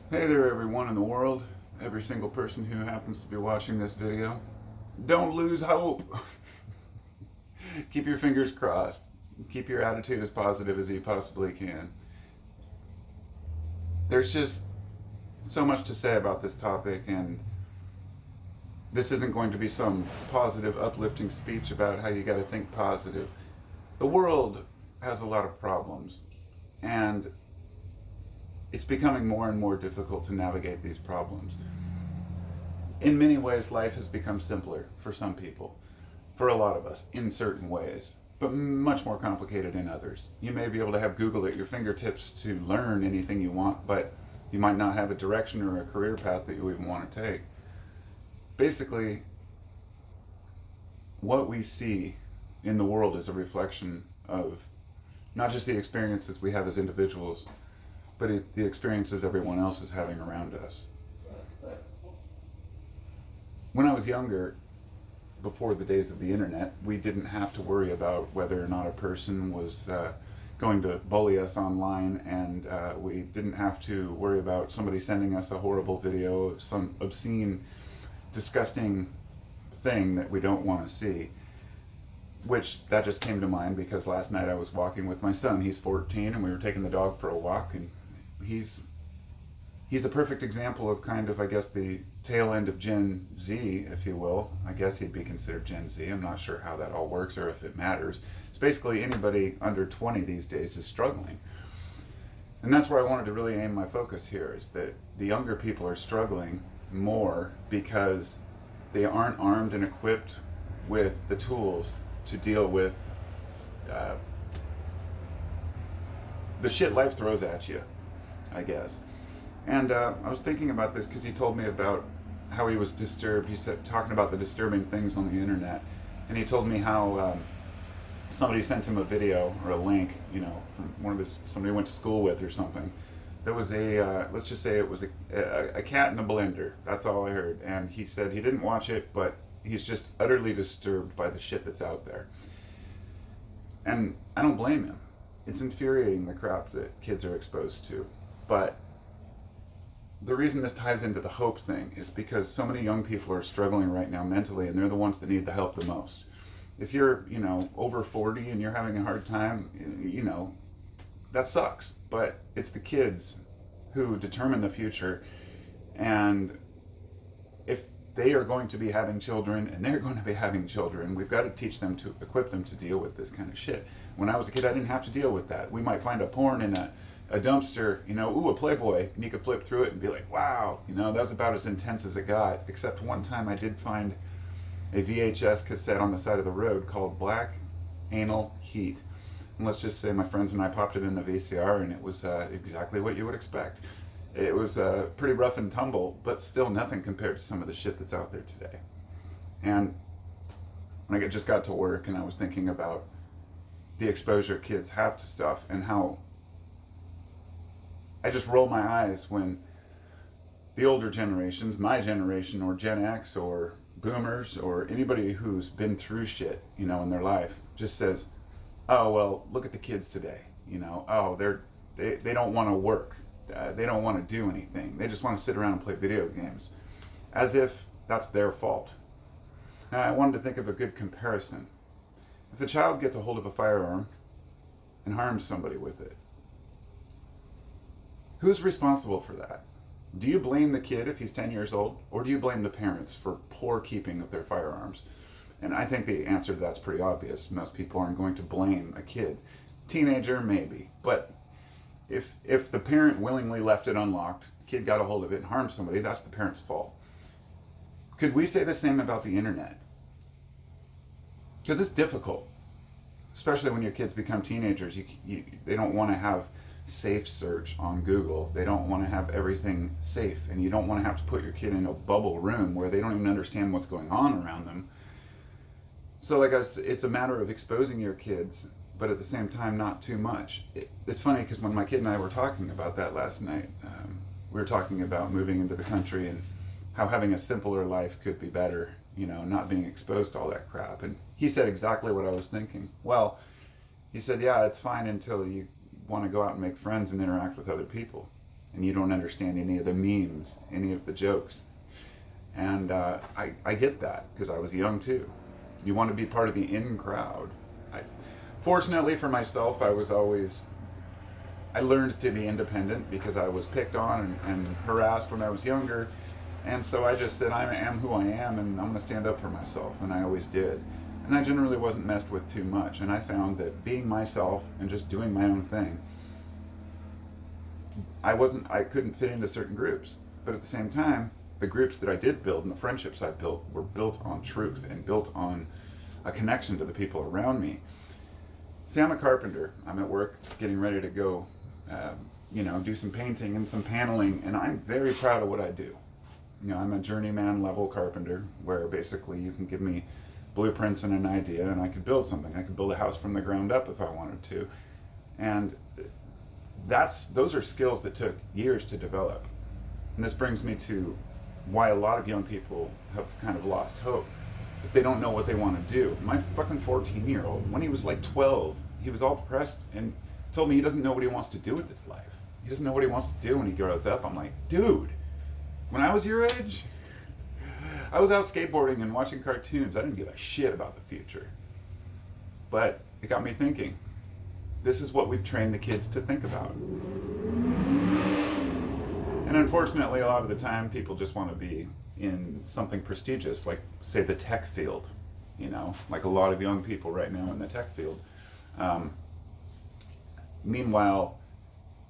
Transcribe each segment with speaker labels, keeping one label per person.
Speaker 1: Hey there, everyone in the world, every single person who happens to be watching this video. Don't lose hope. Keep your fingers crossed. Keep your attitude as positive as you possibly can. There's just so much to say about this topic, and this isn't going to be some positive, uplifting speech about how you got to think positive. The world has a lot of problems, and it's becoming more and more difficult to navigate these problems. In many ways, life has become simpler for some people, for a lot of us, in certain ways, but much more complicated in others. You may be able to have Google at your fingertips to learn anything you want, but you might not have a direction or a career path that you even want to take. Basically, what we see in the world is a reflection of not just the experiences we have as individuals, but the experiences everyone else is having around us. When I was younger, before the days of the internet, we didn't have to worry about whether or not a person was going to bully us online, and we didn't have to worry about somebody sending us a horrible video of some obscene, disgusting thing that we don't want to see. Which, that just came to mind because last night I was walking with my son. He's 14, and we were taking the dog for a walk, and he's a perfect example of kind of, I guess, the tail end of Gen Z, if you will. I guess he'd be considered Gen Z. I'm not sure how that all works or if it matters. It's basically anybody under 20 these days is struggling. And that's where I wanted to really aim my focus here, is that the younger people are struggling more because they aren't armed and equipped with the tools to deal with the shit life throws at you, I guess. And I was thinking about this because he told me about how he was disturbed. He said, talking about the disturbing things on the internet. And he told me how somebody sent him a video or a link, from somebody he went to school with or something. There was let's just say it was a cat in a blender. That's all I heard. And he said he didn't watch it, but he's just utterly disturbed by the shit that's out there. And I don't blame him. It's infuriating, the crap that kids are exposed to. But the reason this ties into the hope thing is because so many young people are struggling right now mentally, and they're the ones that need the help the most. If you're, over 40 and you're having a hard time, that sucks. But it's the kids who determine the future, and if they are going to be having children, and they're going to be having children, we've got to teach them, to equip them to deal with this kind of shit. When I was a kid, I didn't have to deal with that. We might find a porn in a dumpster, a Playboy, and you could flip through it and be like, wow, that was about as intense as it got. Except one time I did find a VHS cassette on the side of the road called Black Anal Heat. And let's just say my friends and I popped it in the VCR, and it was exactly what you would expect. It was pretty rough and tumble, but still nothing compared to some of the shit that's out there today. And I just got to work, and I was thinking about the exposure kids have to stuff, and how I just roll my eyes when the older generations, my generation, or Gen X, or boomers, or anybody who's been through shit, in their life, just says, oh, well, look at the kids today. Oh, they don't want to work. They don't want to do anything. They just want to sit around and play video games. As if that's their fault. Now, I wanted to think of a good comparison. If a child gets a hold of a firearm and harms somebody with it, who's responsible for that? Do you blame the kid if he's 10 years old, or do you blame the parents for poor keeping of their firearms? And I think the answer to that's pretty obvious. Most people aren't going to blame a kid. Teenager, maybe. But if the parent willingly left it unlocked, kid got a hold of it and harmed somebody, that's the parent's fault. Could we say the same about the internet? Because it's difficult, especially when your kids become teenagers. They don't want to have safe search on Google. They don't want to have everything safe, and you don't want to have to put your kid in a bubble room where they don't even understand what's going on around them. So it's a matter of exposing your kids, but at the same time not too much. It's funny because when my kid and I were talking about that last night, we were talking about moving into the country and how having a simpler life could be better, not being exposed to all that crap. And he said exactly what I was thinking. Well, he said, yeah, it's fine until you want to go out and make friends and interact with other people. and you don't understand any of the memes, any of the jokes. And I get that, because I was young too. You want to be part of the in crowd. Fortunately for myself, I learned to be independent because I was picked on and harassed when I was younger. And so I just said, I am who I am, and I'm going to stand up for myself. And I always did. And I generally wasn't messed with too much. And I found that being myself and just doing my own thing, I couldn't fit into certain groups. But at the same time, the groups that I did build and the friendships I built were built on truth and built on a connection to the people around me. See, I'm a carpenter. I'm at work getting ready to go, do some painting and some paneling, and I'm very proud of what I do. I'm a journeyman level carpenter, where basically you can give me blueprints and an idea and I could build something. I could build a house from the ground up if I wanted to. And those are skills that took years to develop. And this brings me to why a lot of young people have kind of lost hope. They don't know what they want to do. My fucking 14-year-old, when he was like 12, he was all depressed and told me he doesn't know what he wants to do with his life. He doesn't know what he wants to do when he grows up. I'm like, dude, when I was your age, I was out skateboarding and watching cartoons. I didn't give a shit about the future. But it got me thinking, this is what we've trained the kids to think about. And unfortunately, a lot of the time, people just want to be in something prestigious, like, say, the tech field, like a lot of young people right now in the tech field. Meanwhile,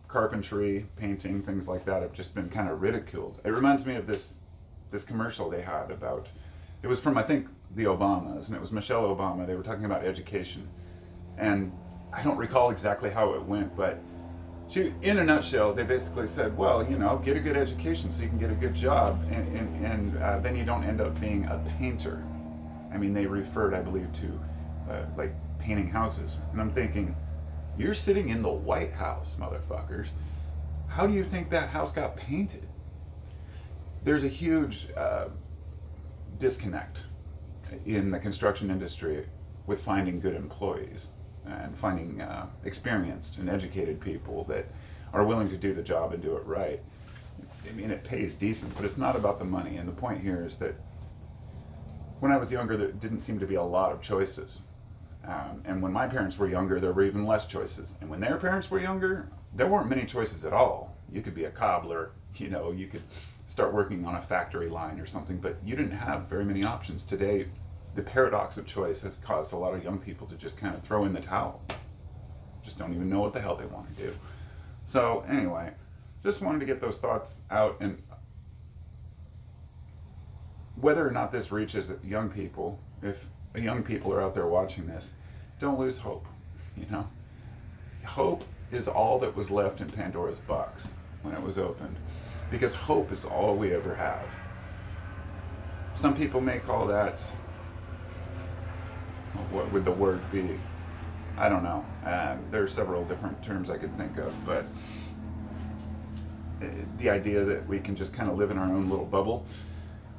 Speaker 1: carpentry, painting, things like that have just been kind of ridiculed. It reminds me of this commercial they had about, it was from, I think, the Obamas, and it was Michelle Obama. They were talking about education. And I don't recall exactly how it went, but in a nutshell, they basically said, well, get a good education so you can get a good job, and then you don't end up being a painter. I mean, they referred, I believe, to like painting houses. And I'm thinking, you're sitting in the White House, motherfuckers. How do you think that house got painted? There's a huge disconnect in the construction industry with finding good employees and finding experienced and educated people that are willing to do the job and do it right. I mean, it pays decent, but it's not about the money. And the point here is that when I was younger, there didn't seem to be a lot of choices. And when my parents were younger, there were even less choices. And when their parents were younger, there weren't many choices at all. You could be a cobbler, you could start working on a factory line or something, but you didn't have very many options. Today, the paradox of choice has caused a lot of young people to just kind of throw in the towel. Just don't even know what the hell they want to do. So anyway, just wanted to get those thoughts out, and whether or not this reaches young people, if young people are out there watching this, don't lose hope. Hope is all that was left in Pandora's box when it was opened, because hope is all we ever have. Some people may call that, what would the word be? I don't know. There are several different terms I could think of, but the idea that we can just kind of live in our own little bubble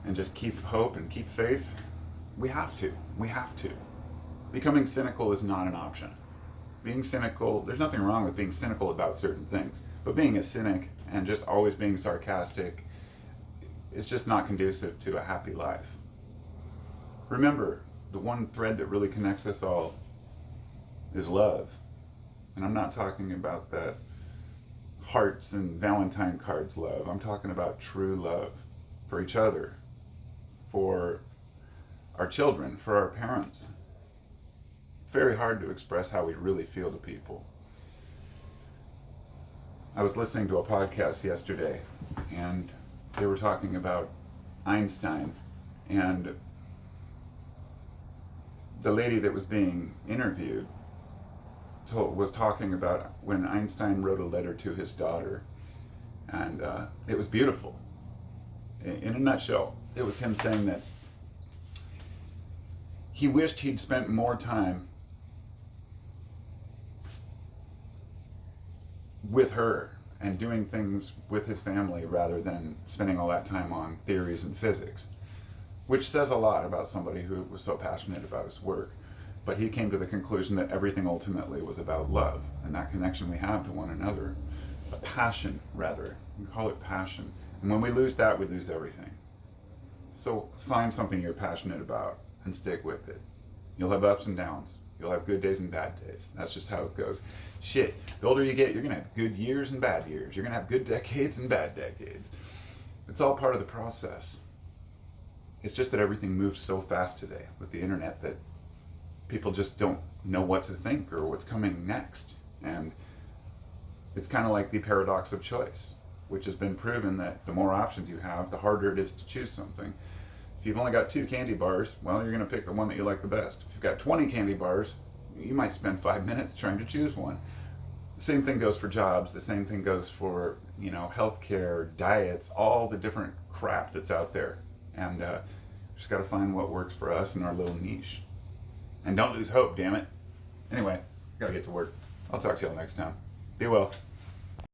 Speaker 1: and just keep hope and keep faith, we have to. Becoming cynical is not an option. Being cynical, there's nothing wrong with being cynical about certain things, but being a cynic and just always being sarcastic, it's just not conducive to a happy life. Remember, the one thread that really connects us all is love. And I'm not talking about that hearts and Valentine cards love. I'm talking about true love for each other, for our children, for our parents. It's very hard to express how we really feel to people. I was listening to a podcast yesterday, and they were talking about Einstein, and the lady that was being interviewed was talking about when Einstein wrote a letter to his daughter, and it was beautiful. In a nutshell, it was him saying that he wished he'd spent more time with her and doing things with his family rather than spending all that time on theories and physics, which says a lot about somebody who was so passionate about his work. But he came to the conclusion that everything ultimately was about love and that connection we have to one another. a passion, rather. We call it passion. And when we lose that, we lose everything. So find something you're passionate about and stick with it. You'll have ups and downs. You'll have good days and bad days. That's just how it goes. Shit, the older you get, you're going to have good years and bad years. You're going to have good decades and bad decades. It's all part of the process. It's just that everything moves so fast today with the internet that people just don't know what to think or what's coming next. And it's kind of like the paradox of choice, which has been proven that the more options you have, the harder it is to choose something. If you've only got 2 candy bars, well, you're going to pick the one that you like the best. If you've got 20 candy bars, you might spend 5 minutes trying to choose one. The same thing goes for jobs. The same thing goes for, healthcare, diets, all the different crap that's out there. And just got to find what works for us in our little niche. And don't lose hope, damn it. Anyway, got to get to work. I'll talk to y'all next time. Be well.